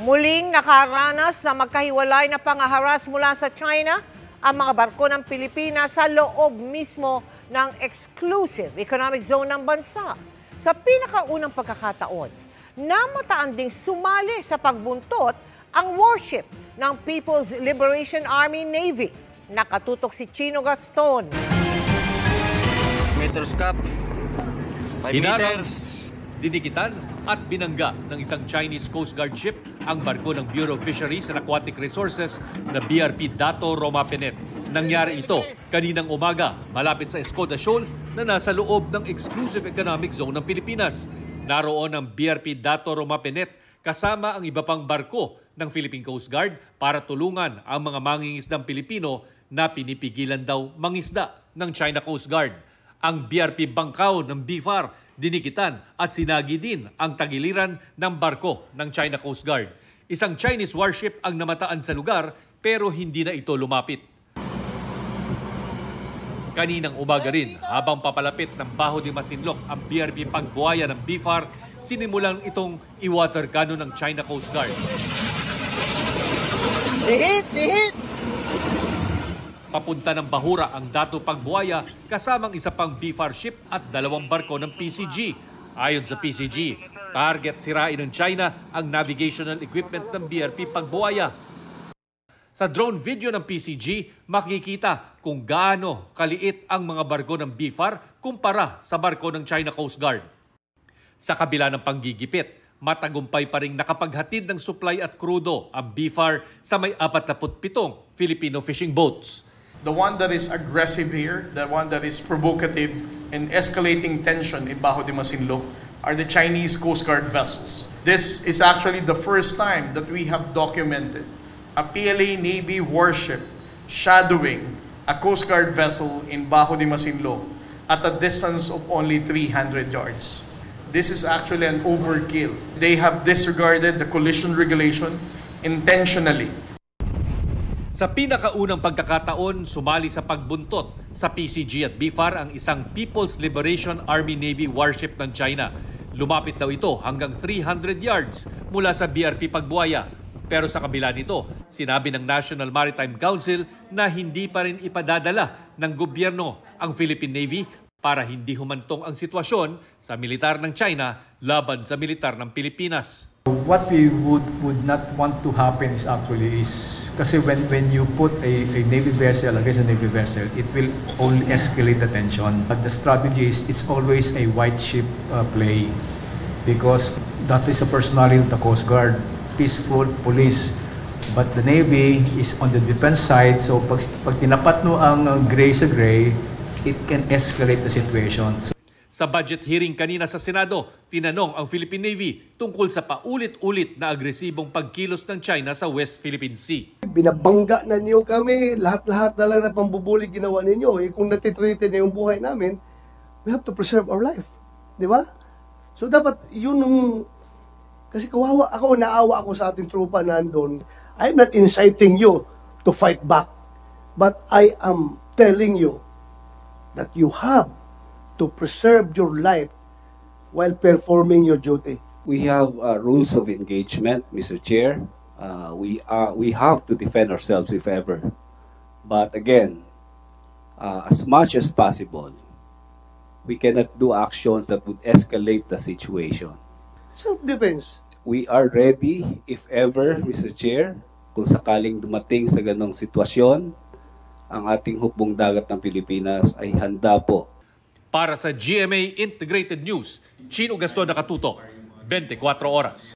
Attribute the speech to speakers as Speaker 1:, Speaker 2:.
Speaker 1: Muling nakaranas na magkahiwalay na pangaharas mula sa China ang mga barko ng Pilipinas sa loob mismo ng exclusive economic zone ng bansa. Sa pinakaunang pagkakataon, namataan ding sumali sa pagbuntot ang warship ng People's Liberation Army Navy. Nakatutok si Chino Gaston.
Speaker 2: Meters cap, 5
Speaker 3: Hinarang,
Speaker 2: meters.
Speaker 3: dinikitan at binangga ng isang Chinese Coast Guard ship ang barko ng Bureau of Fisheries and Aquatic Resources na BRP Dato Roma Penet. Nangyari ito kaninang umaga malapit sa Escoda Shoal na nasa loob ng Exclusive Economic Zone ng Pilipinas. Naroon ang BRP Dato Roma Penet kasama ang iba pang barko ng Philippine Coast Guard para tulungan ang mga mangingisdang Pilipino na pinipigilan daw mangisda ng China Coast Guard. Ang BRP Bangkaw ng BFAR dinikitan at sinagi din ang tagiliran ng barko ng China Coast Guard. Isang Chinese warship ang namataan sa lugar pero hindi na ito lumapit. Kaninang umaga rin, habang papalapit ng Baho de Masinloc ang BRP Pagbuaya ng BFAR, sinimulan itong i-water cannon ng China Coast Guard.
Speaker 2: Dihit!
Speaker 3: Papunta ng Bahura ang Dato Pagbuaya kasamang isa pang BFAR ship at dalawang barko ng PCG. Ayon sa PCG, target sirain ng China ang navigational equipment ng BRP Pagbuaya. Sa drone video ng PCG, makikita kung gaano kaliit ang mga barko ng BFAR kumpara sa barko ng China Coast Guard. Sa kabila ng panggigipit, matagumpay pa rin nakapaghatid ng supply at krudo ang BFAR sa may 47 Filipino fishing boats.
Speaker 4: The one that is aggressive here, the one that is provocative and escalating tension in Baho de Masinloc are the Chinese Coast Guard vessels. This is actually the first time that we have documented a PLA Navy warship shadowing a Coast Guard vessel in Baho de Masinloc at a distance of only 300 yards. This is actually an overkill. They have disregarded the collision regulation intentionally.
Speaker 3: Sa pinakaunang pagkakataon, sumali sa pagbuntot sa PCG at BFAR ang isang People's Liberation Army Navy warship ng China. Lumapit daw ito hanggang 300 yards mula sa BRP Pagbuaya. Pero sa kabila nito, sinabi ng National Maritime Council na hindi pa rin ipadadala ng gobyerno ang Philippine Navy para hindi humantong ang sitwasyon sa militar ng China laban sa militar ng Pilipinas.
Speaker 5: What we would not want to happen is actually kasi when you put a Navy vessel against a Navy vessel, it will only escalate the tension. But the strategy is it's always a white ship play because that is a personality of the Coast Guard, peaceful police. But the Navy is on the defense side, so pag tinapat mo ang gray sa gray, it can escalate the situation.
Speaker 3: Sa budget hearing kanina sa Senado, tinanong ang Philippine Navy tungkol sa paulit-ulit na agresibong pagkilos ng China sa West Philippine Sea.
Speaker 6: Binabangga na niyo kami, lahat-lahat na lang na pambubuli ginawa ninyo. Kung natitrite na yung buhay namin, we have to preserve our life. Di ba? So dapat yun yung... Kasi kawawa ako, naawa ako sa ating trupa nandun. I'm not inciting you to fight back. But I am telling you that you have to preserve your life while performing your duty.
Speaker 7: We have rules of engagement, Mr. Chair. We have to defend ourselves if ever. But again, as much as possible, we cannot do actions that would escalate the situation.
Speaker 6: Self-defense.
Speaker 7: We are ready if ever, Mr. Chair, kung sakaling dumating sa ganong sitwasyon, ang ating hukbong dagat ng Pilipinas ay handa po.
Speaker 3: Para sa GMA Integrated News, Chino Gaston nakatutok, 24 oras.